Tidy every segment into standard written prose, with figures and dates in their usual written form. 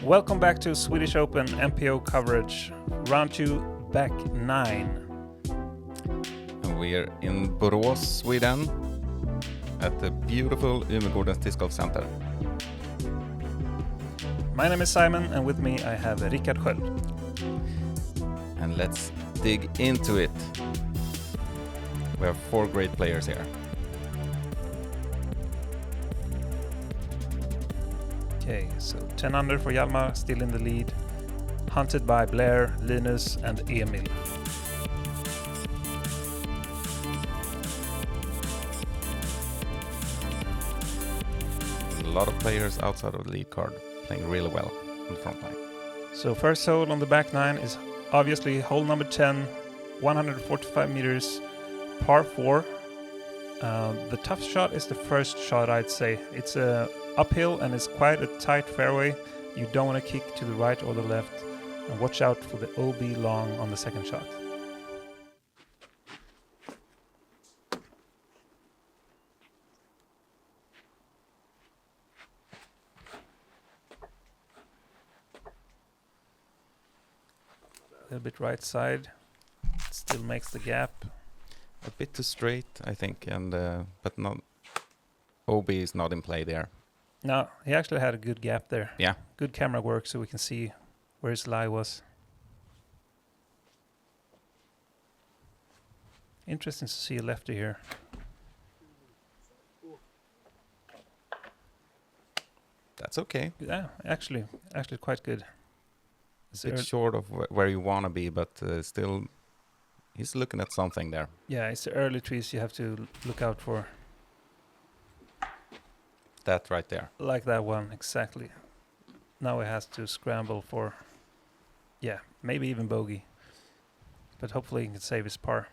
Welcome back to Swedish Open MPO coverage, round 2, back 9. And we're in Borås, Sweden, at the beautiful Ymergårdens Discgolfcenter. My name is Simon, and with me I have Rickard Sköld. And let's dig into it. We have 4 great players here. Okay, so 10 under for Hjalmar, still in the lead. Hunted by Blaer, Linus and Emil. A lot of players outside of the lead card playing really well on the front line. So first hole on the back 9 is obviously hole number 10, 145 meters, par 4. The tough shot is the first shot, I'd say. It's uphill and it's quite a tight fairway. You don't want to kick to the right or the left. And watch out for the OB long on the second shot. A little bit right side. Still makes the gap. A bit too straight, I think, and but not. OB is not in play there. No, he actually had a good gap there. Yeah. Good camera work so we can see where his lie was. Interesting to see a lefty here. That's okay. Yeah, actually quite good. It's a bit short of where you want to be, but still, he's looking at something there. Yeah, it's the early trees you have to look out for. That right there. Like that one, exactly. Now he has to scramble for, yeah, maybe even bogey. But hopefully he can save his par.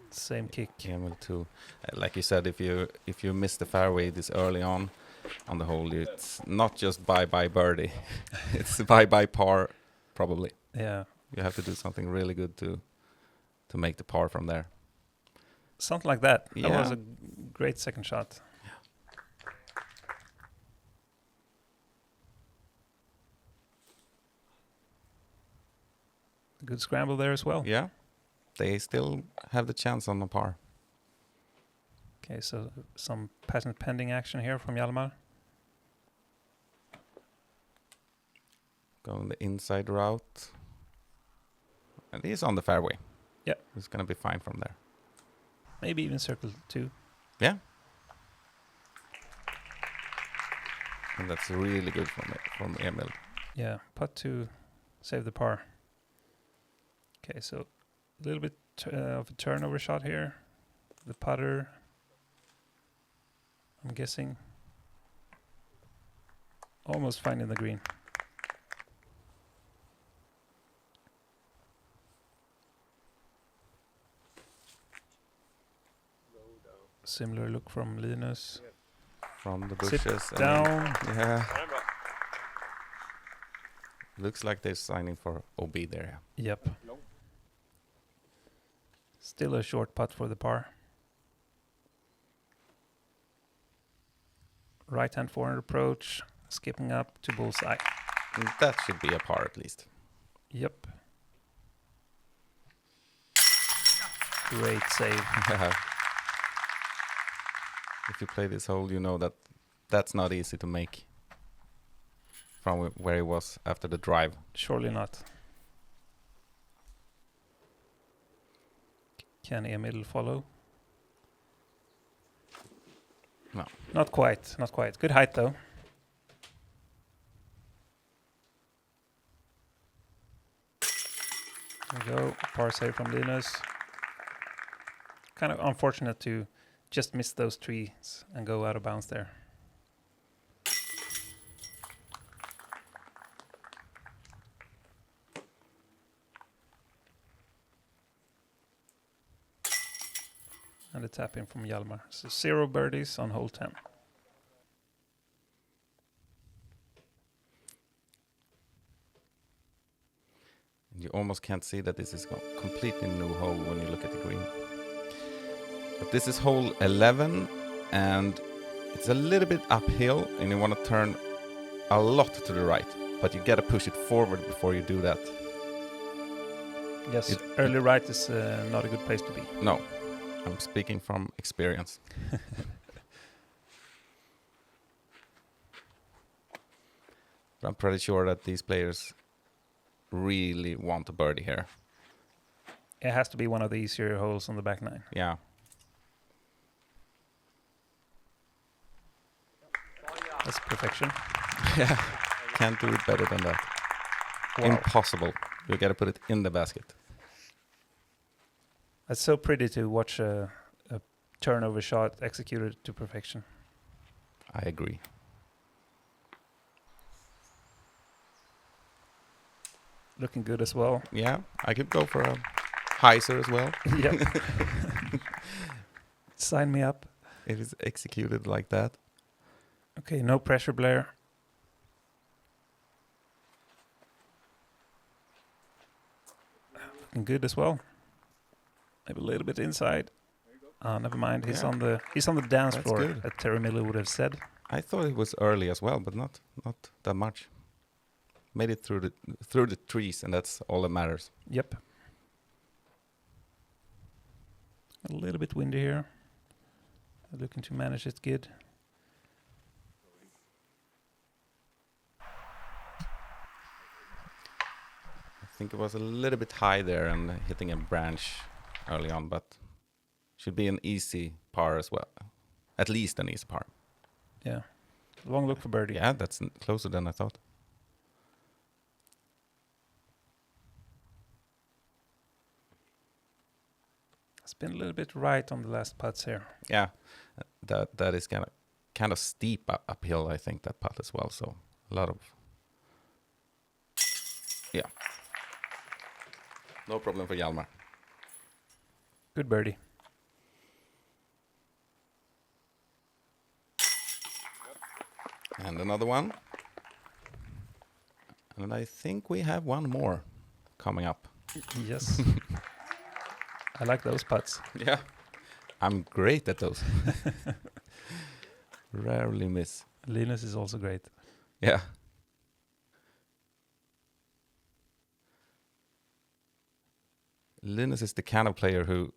Same kick. Emil too. Like you said, if you miss the fairway this early on the hole, it's not just bye birdie. It's bye par, probably. Yeah. You have to do something really good to make the par from there. Something like that. Yeah. That was a great second shot. Good scramble there as well. Yeah. They still have the chance on the par. Okay, so some patent pending action here from Hjalmar. Going the inside route. And he's on the fairway. Yeah. He's going to be fine from there. Maybe even circle 2. Yeah. And that's really good from Emil. Yeah, putt to save the par. Okay, so a little bit of a turnover shot here. The putter, I'm guessing. Almost finding the green. Similar look from Linus. From the bushes. Sit down. Yeah. Looks like they're signing for OB there. Yep. Still a short putt for the par. Right hand forehand approach, skipping up to bullseye. And that should be a par at least. Yep. Great save. If you play this hole, you know that that's not easy to make from where he was after the drive. Surely not. Can Emil follow? No. Not quite, not quite. Good height though. There we go, par save from Linus. Kind of unfortunate to just miss those trees and go out of bounds there. And a tap in from Hjalmar. So 0 birdies on hole 10. You almost can't see that this is a completely new hole when you look at the green. But this is hole 11, and it's a little bit uphill, and you want to turn a lot to the right, but you gotta push it forward before you do that. Yes, early right is not a good place to be. No, I'm speaking from experience. But I'm pretty sure that these players really want a birdie here. It has to be one of the easier holes on the back nine. Yeah. That's perfection. Yeah, can't do it better than that. Wow. Impossible. You gotta put it in the basket. It's so pretty to watch a turnover shot executed to perfection. I agree. Looking good as well. Yeah, I could go for a hyzer as well. Yeah. Sign me up. It is executed like that. Okay, no pressure, Blair. Looking good as well. Maybe a little bit inside. Never mind. He's on the dance That's floor, good. as Terry Miller would have said. I thought it was early as well, but not that much. Made it through the trees, and that's all that matters. Yep. A little bit windy here. Looking to manage it good. I think it was a little bit high there and hitting a branch early on, but should be an easy par as well. At least an easy par. Yeah. Long look for birdie. Yeah, that's closer than I thought. It's been a little bit right on the last putts here. Yeah, that is kind of steep uphill, I think, that putt as well. So a lot of... Yeah. No problem for Hjalmar. Good birdie. And another one. And I think we have one more coming up. Yes. I like those putts. Yeah. I'm great at those. Rarely miss. Linus is also great. Yeah. Linus is the kind of player who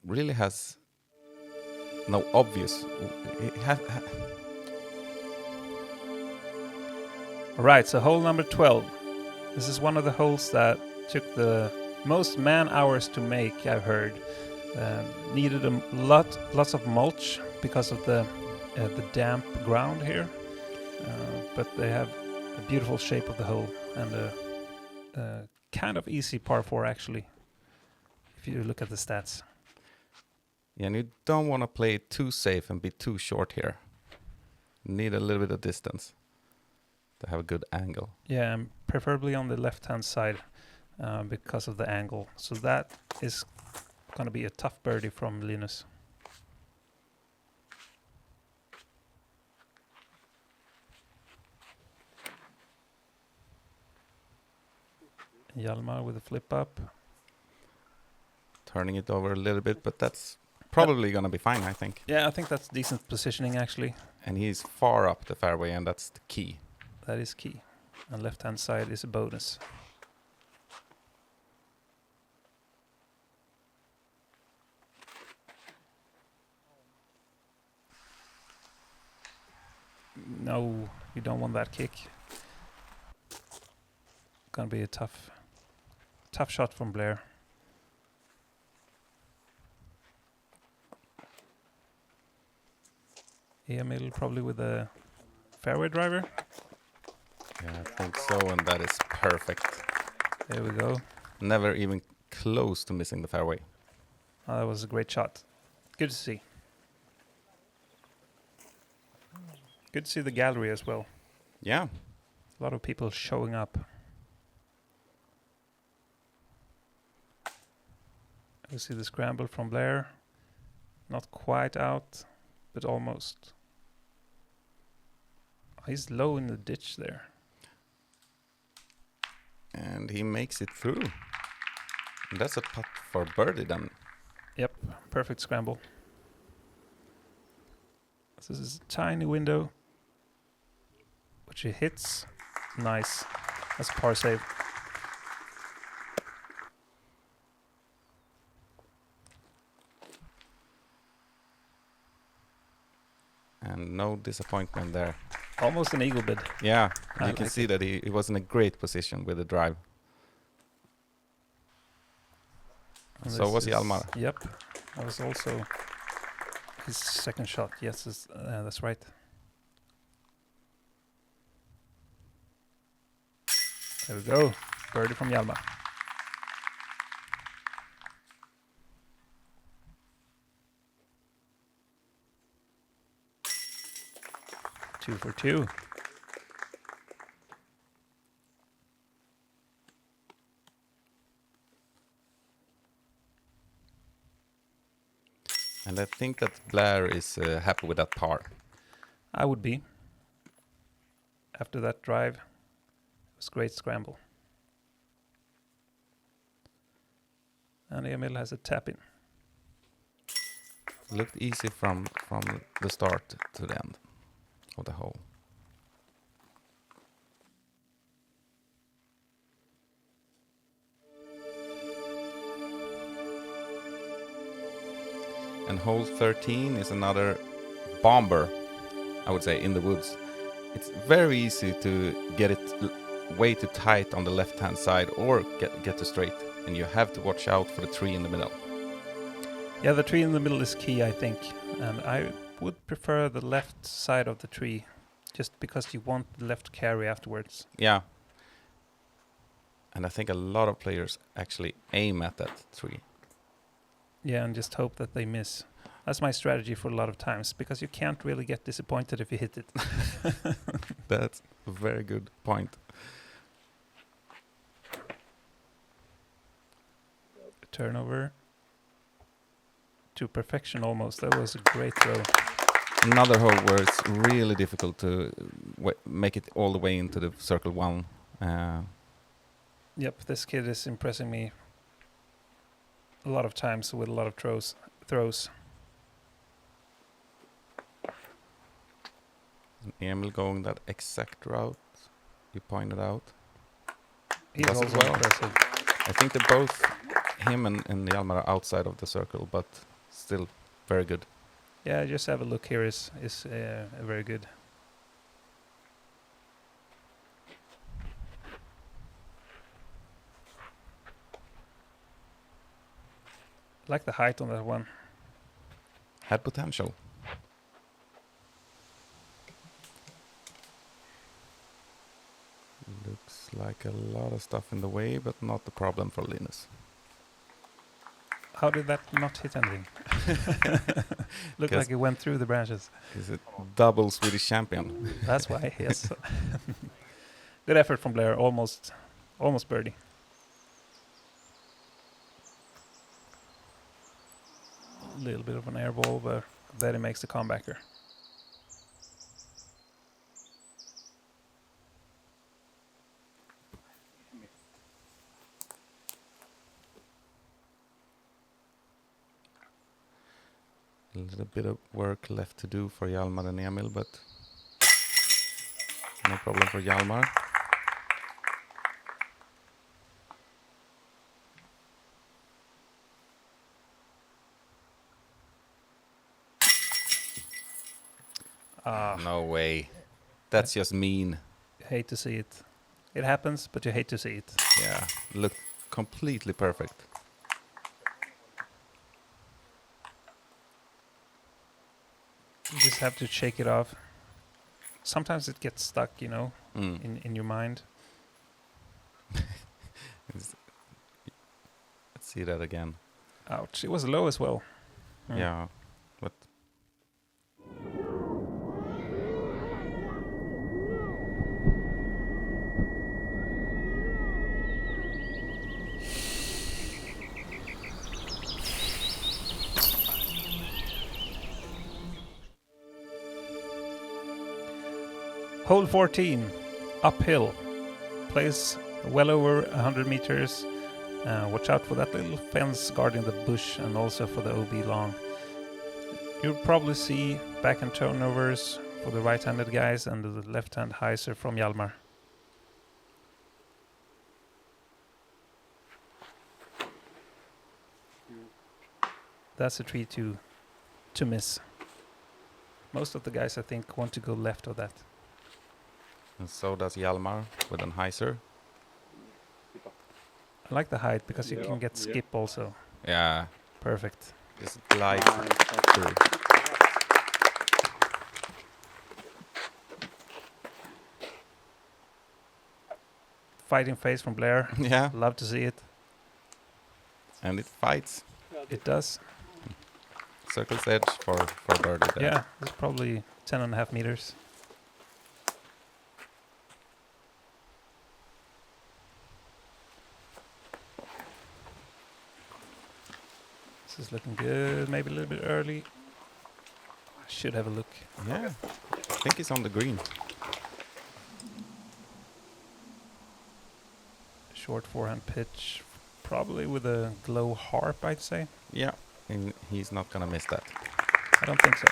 really has no obvious... All right, so hole number 12. This is one of the holes that took the most man hours to make, I've heard. Needed lots of mulch because of the damp ground here. But they have a beautiful shape of the hole and a kind of easy par 4 actually, if you look at the stats. Yeah, and you don't want to play it too safe and be too short here. Need a little bit of distance to have a good angle. Yeah, and preferably on the left-hand side because of the angle. So that is going to be a tough birdie from Linus. Hjalmar with a flip up. Turning it over a little bit, but that's probably going to be fine, I think. Yeah, I think that's decent positioning actually. And he's far up the fairway, and that's the key. That is key. And left-hand side is a bonus. No, you don't want that kick. Gonna be a tough shot from Blair. Emil probably with a fairway driver. Yeah, I think so, and that is perfect. There we go. Never even close to missing the fairway. Oh, that was a great shot. Good to see. Good to see the gallery as well. Yeah. A lot of people showing up. You see the scramble from Blair. Not quite out, but almost. He's low in the ditch there. And he makes it through. And that's a putt for birdie then. Yep, perfect scramble. This is a tiny window, which he hits. Nice. That's a par save. And no disappointment there. Almost an eagle bid. Yeah, I you can like see that he was in a great position with the drive. And So this was is- Hjalmar. Yep, that was also his second shot. Yes, that's right. There we go. Birdie from Hjalmar. Two for two. And I think that Blaer is happy with that par. I would be. After that drive, it was great scramble. And Emil has a tap in. Looked easy from the start to the end of the hole. And hole 13 is another bomber, I would say, in the woods. It's very easy to get it way too tight on the left-hand side or get to straight. And you have to watch out for the tree in the middle. Yeah, the tree in the middle is key, I think. And I would prefer the left side of the tree, just because you want the left carry afterwards. Yeah. And I think a lot of players actually aim at that tree. Yeah, and just hope that they miss. That's my strategy for a lot of times, because you can't really get disappointed if you hit it. That's a very good point. Turnover to perfection almost. That was a great throw. Another hole where it's really difficult to make it all the way into the circle one. Yep, this kid is impressing me a lot of times with a lot of throws. Emil going that exact route you pointed out. He's Does also as well. impressive. I think that both him and Hjalmar are outside of the circle, but still very good. Yeah, just have a look here is very good. I like the height on that one. Had potential. Looks like a lot of stuff in the way, but not the problem for Linus. How did that not hit anything? Looked like it went through the branches. He's a double Swedish champion. That's why, yes. Good effort from Blaer, almost birdie. A little bit of an air ball, but then he makes the comebacker. A little bit of work left to do for Hjalmar and Emil, but no problem for Hjalmar. No way. That's just mean. Hate to see it. It happens, but you hate to see it. Yeah, looked completely perfect. You just have to shake it off. Sometimes it gets stuck, you know, in your mind. Let's see that again. Ouch. It was low as well. Yeah, but Hole 14, uphill. Plays well over 100 meters. Watch out for that little fence guarding the bush and also for the OB long. You'll probably see backhand turnovers for the right-handed guys and the left-hand hyzer from Hjalmar. That's a tree to miss. Most of the guys, I think, want to go left of that. And so does Hjalmar with an hyzer. I like the height because you can get skip also. Yeah, Perfect. just glide through. Fighting face from Blaer. Yeah, Love to see it. and it fights. It does. Circle's edge for birdie there. Yeah, it's probably 10.5 meters. This is looking good. Maybe a little bit early. I should have a look. Yeah, I think it's on the green. Short forehand pitch. Probably with a glow harp, I'd say. Yeah, and he's not gonna miss that. I don't think so.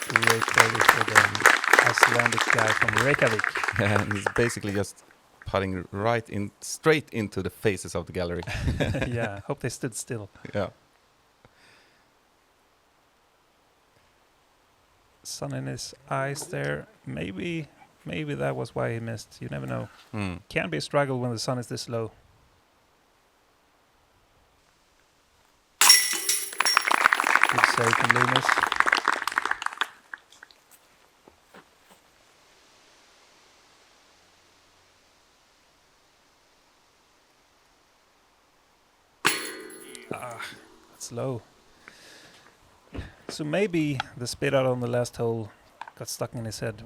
Great birdie for the Icelandic guy from Reykjavik. And he's basically just putting right in, straight into the faces of the gallery. Yeah, hope they stood still. Yeah. Sun in his eyes there. Maybe that was why he missed. You never know. Can be a struggle when the sun is this low. Good save from Linus. That's low. So maybe the spit out on the last hole got stuck in his head.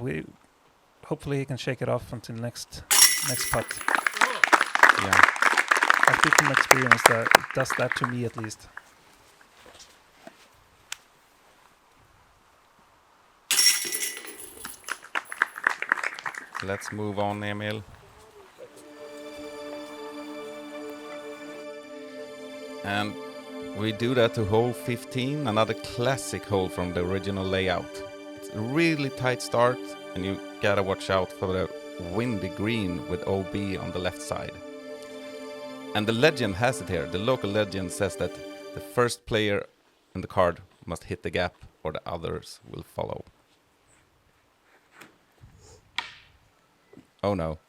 Hopefully he can shake it off until next putt. Yeah. I speak from experience that it does that to me at least. Let's move on, Emil. And we do that to hole 15, another classic hole from the original layout. It's a really tight start, and you gotta watch out for the windy green with OB on the left side. And the legend has it here. The local legend says that the first player in the card must hit the gap, or the others will follow. Oh no.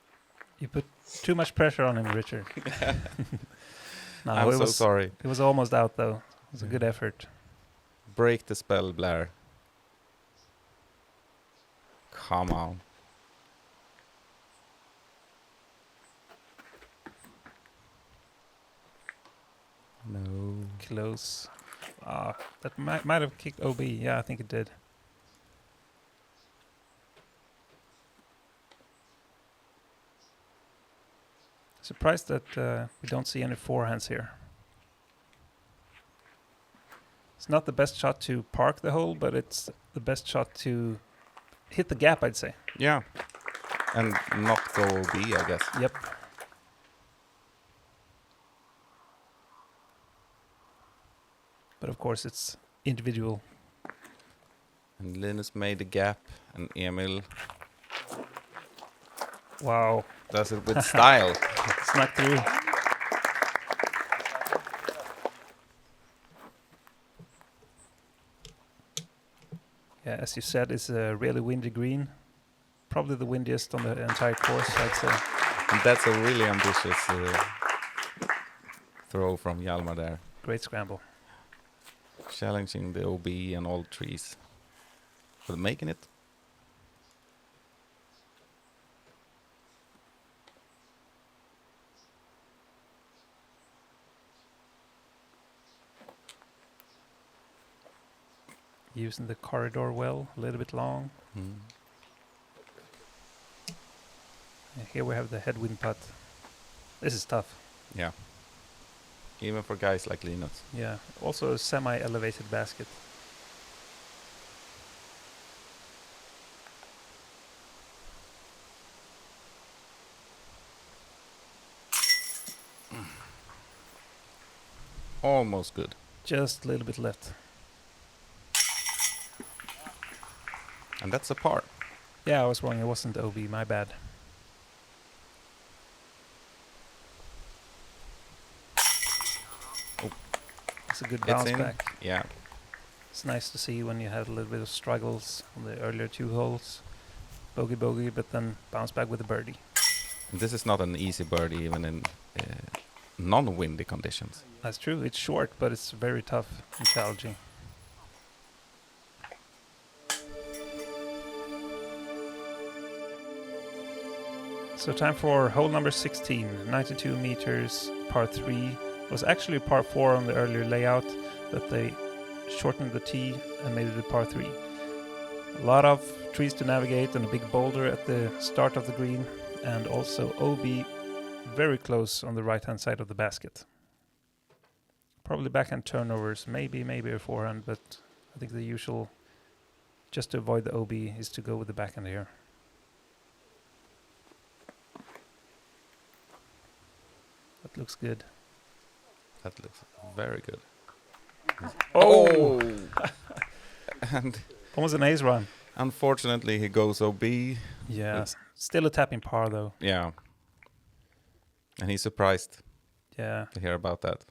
You put too much pressure on him, Richard. No, I'm so sorry. It was almost out though. It was a good effort. Break the spell, Blaer. Come on. No. Close. That might have kicked OB. Yeah, I think it did. Surprised that we don't see any forehands here. It's not the best shot to park the hole, but it's the best shot to hit the gap, I'd say. Yeah. And not go OB, I guess. Yep. But of course, it's individual. And Linus made the gap, and Emil Wow. does it with style. Snuck through. Yeah, as you said, it's a really windy green. Probably the windiest on the entire course, I'd say. And that's a really ambitious throw from Hjalmar there. Great scramble. Challenging the OB and all trees. But making it. Using the corridor well, a little bit long. Mm. And here we have the headwind putt. This is tough. Yeah. Even for guys like Linus. Yeah, also a semi-elevated basket. Almost good. Just a little bit left. And that's a par. Yeah, I was wrong. It wasn't OB. My bad. Oh. It's a good It's bounce in. back. Yeah. It's nice to see when you had a little bit of struggles on the earlier 2 holes. Bogey, but then bounce back with a birdie. This is not an easy birdie even in non-windy conditions. That's true. It's short, but it's very tough and challenging. So time for hole number 16, 92 meters, par 3. It was actually par 4 on the earlier layout, but they shortened the tee and made it a par 3. A lot of trees to navigate and a big boulder at the start of the green, and also OB very close on the right-hand side of the basket. Probably backhand turnovers, maybe a forehand, but I think the usual, just to avoid the OB, is to go with the backhand here. That looks good. That looks very good. Oh! And Almost an ace run. unfortunately he goes OB. Yeah, still a tapping par though. Yeah. And he's surprised Yeah, to hear about that.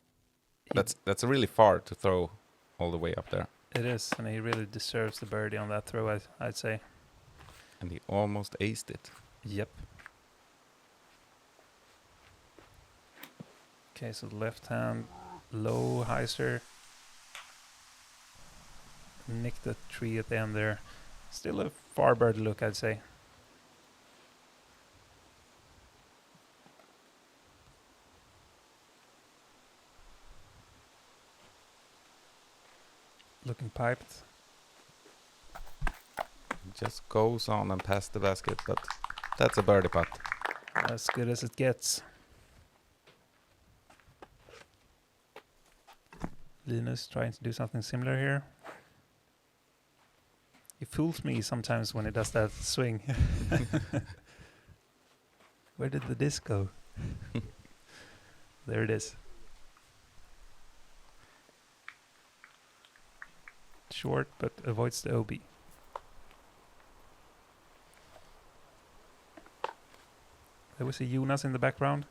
he- That's really far to throw all the way up there. it is, and he really deserves the birdie on that throw, I'd say. And he almost aced it. Yep. Okay, so left hand, low hyzer. Nicked the tree at the end there. Still a far birdie look, I'd say. Looking piped. Just goes on and past the basket, but that's a birdie putt. As good as it gets. Linus trying to do something similar here. He fools me sometimes when he does that swing. Where did the disc go? There it is. Short, but avoids the OB. There was a Jonas in the background.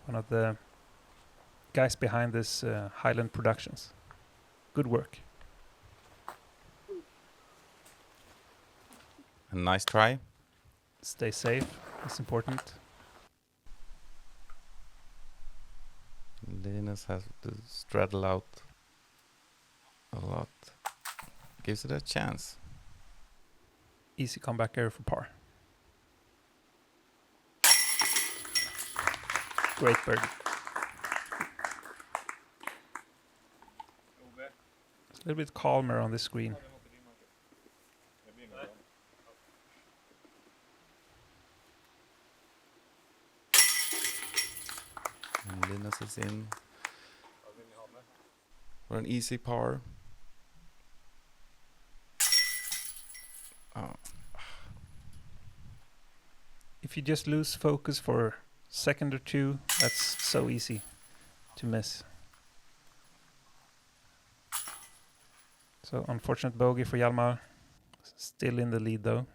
One of the guys behind this Highland Productions. Good work. A nice try. Stay safe. It's important. Linus has to straddle out a lot. Gives it a chance. Easy comeback error for par. Great birdie. It's a little bit calmer on this screen. And Linus is in for an easy par. Oh. If you just lose focus for a second or two, that's so easy to miss. So unfortunate bogey for Hjalmar. Still in the lead though.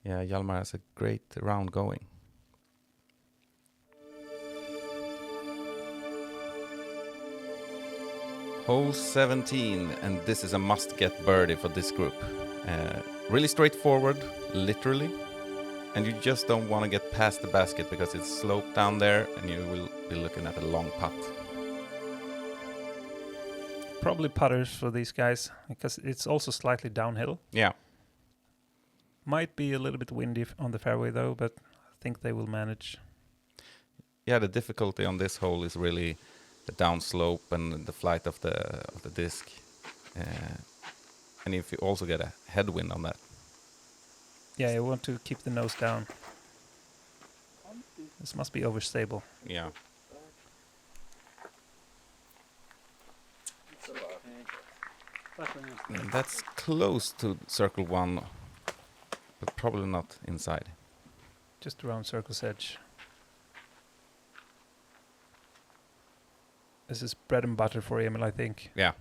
Yeah, Hjalmar has a great round going. Hole 17, and this is a must-get birdie for this group. Really straightforward, literally. And you just don't want to get past the basket because it's sloped down there and you will be looking at a long putt. Probably putters for these guys because it's also slightly downhill. Yeah. Might be a little bit windy on the fairway though, but I think they will manage. Yeah, the difficulty on this hole is really the downslope and the flight of the disc. And if you also get a headwind on that. Yeah, you want to keep the nose down. This must be overstable. Yeah. And that's close to circle 1, but probably not inside. Just around circle's edge. This is bread and butter for Emil, I think. Yeah.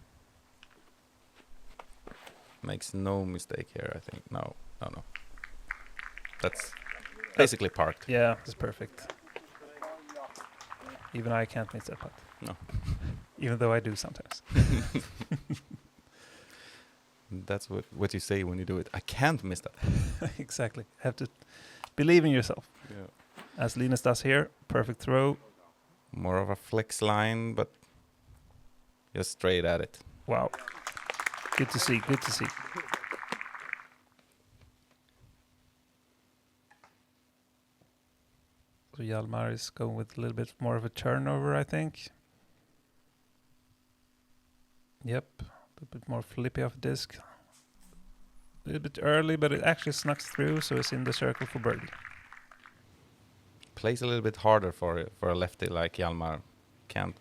Makes no mistake here, I think. No. That's basically parked. Yeah, it's perfect. Even I can't miss that putt. No. Even though I do sometimes. That's what you say when you do it. I can't miss that. Exactly. Have to believe in yourself. Yeah. As Linus does here. Perfect throw. More of a flex line, but just straight at it. Wow. Good to see. Good to see. So Hjalmar is going with a little bit more of a turnover, I think. Yep. A little bit more flippy off disc. A little bit early, but it actually snuck through, so it's in the circle for birdie. Plays a little bit harder for a lefty like Hjalmar. Can't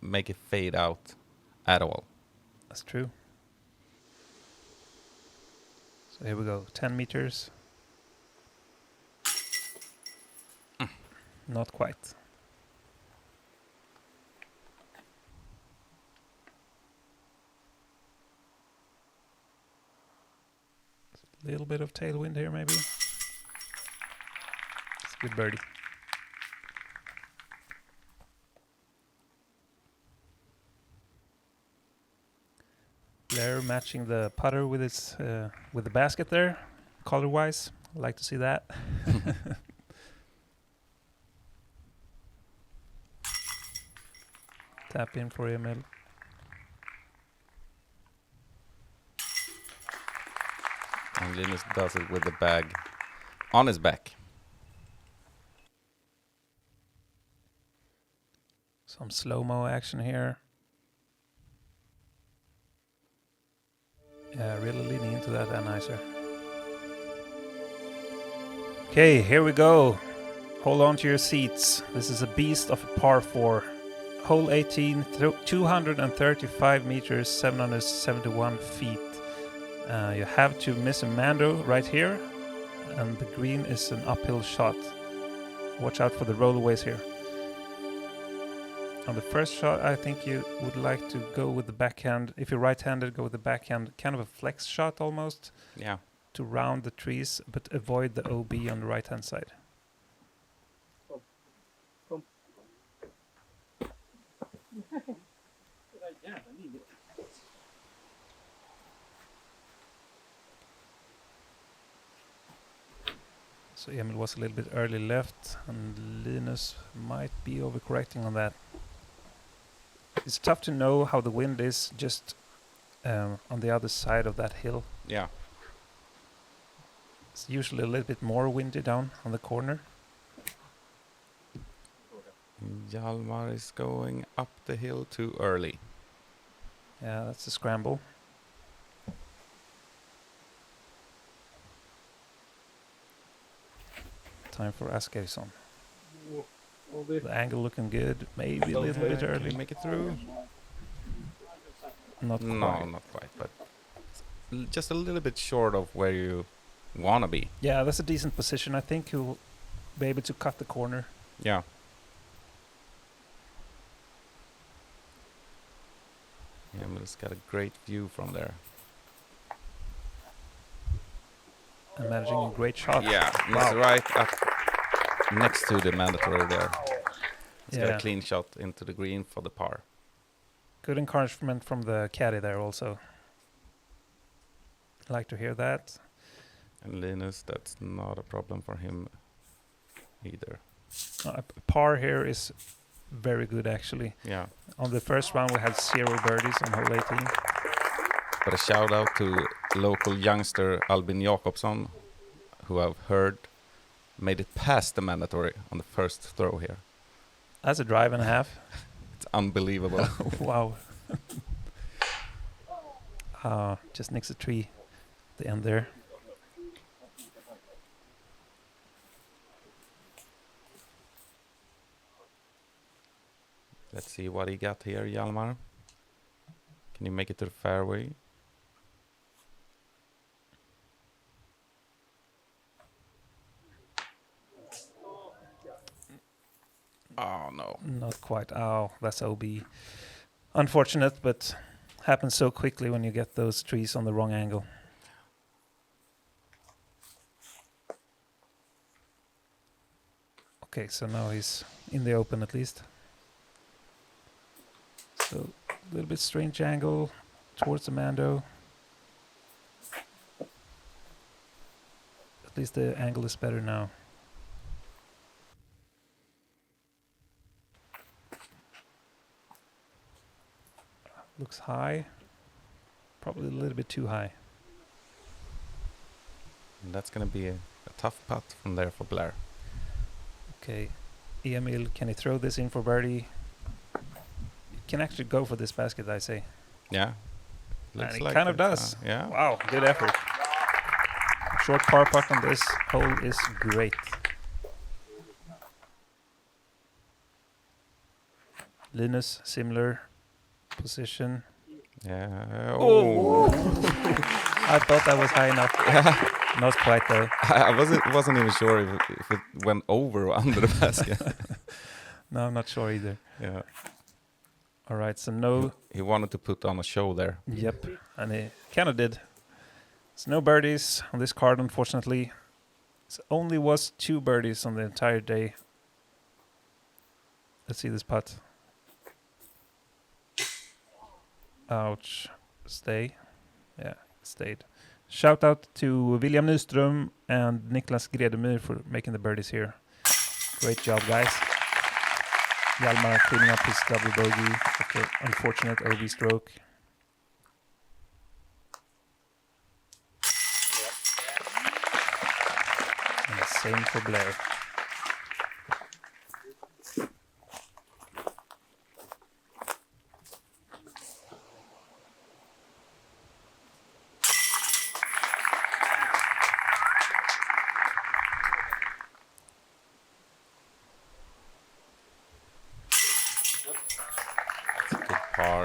make it fade out at all. That's true. So here we go. 10 meters. Not quite. A little bit of tailwind here, maybe. It's a good birdie. Blaer matching the putter with its with the basket there, color-wise. I like to see that. Tap in for Emil. And Linus does it with the bag on his back. Some slow-mo action here. Yeah, really leaning into that anizer. Okay, here we go. Hold on to your seats. This is a beast of a par 4. Hole 18, 235 meters, 771 feet. You have to miss a Mando right here, and the green is an uphill shot. Watch out for the rollaways here. On the first shot, I think you would like to go with the backhand. If you're right-handed, go with the backhand, kind of a flex shot almost. Yeah. To round the trees, but avoid the OB on the right-hand side. So Emil was a little bit early left, and Linus might be overcorrecting on that. It's tough to know how the wind is just on the other side of that hill. Yeah. It's usually a little bit more windy down on the corner. Hjalmar is going up the hill too early. Yeah, that's a scramble. Time for Ásgeirsson. The angle looking good. Maybe a little bit Can early. you make it through? Not No, quite. not quite, but just a little bit short of where you want to be. Yeah, that's a decent position. I think he'll be able to cut the corner. Yeah. Emil's got a great view from there. And managing a great shot. Yeah, he's right up next to the mandatory there. He's got Yeah. a clean shot into the green for the par. Good encouragement from the caddy there also. Like to hear that. And Linus, that's not a problem for him either. Par here is very good actually. Yeah. On the first round we had 0 birdies on hole 18. But a shout out to local youngster Albin Jakobsson, who I've heard made it past the mandatory on the first throw here. That's a drive and a half. It's unbelievable. Wow. Just nicks a tree at the end there. Let's see what he got here, Hjalmar. Can you make it to the fairway? Oh no. Not quite. Oh, that's OB. Unfortunate, but happens so quickly when you get those trees on the wrong angle. Okay, so now he's in the open at least. So a little bit strange angle towards the Mando. At least the angle is better now. Looks high. Probably a little bit too high. And that's going to be a tough putt from there for Blaer. Okay, Emil, can he throw this in for birdie? Can actually go for this basket, I say. Yeah. And he kind of does. Yeah. Wow, good effort. Short par putt on this hole is great. Linus, similar position. Yeah. Oh! I thought that was high enough. Not quite though. I wasn't even sure if it went over or under the basket. No, I'm not sure either. Yeah. All right, so no. He wanted to put on a show there. Yep, and he kind of did. So no birdies on this card, unfortunately. It only was 2 birdies on the entire day. Let's see this putt. Ouch. Stay. Yeah, stayed. Shout out to William Nyström and Niklas Gredemyr for making the birdies here. Great job, guys. Hjalmar cleaning up his double bogey after unfortunate OB stroke. And same for Blaer.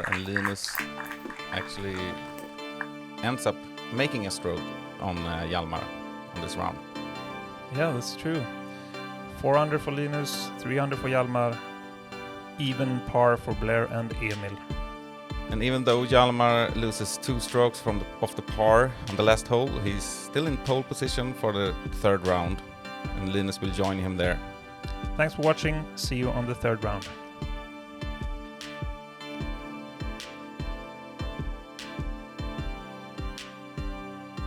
And Linus actually ends up making a stroke on Hjalmar on this round. Yeah, that's true. 4 under for Linus, 3 under for Hjalmar, even par for Blaer and Emil. And even though Hjalmar loses 2 strokes off the par on the last hole, he's still in pole position for the 3rd round, and Linus will join him there. Thanks for watching. See you on the 3rd round.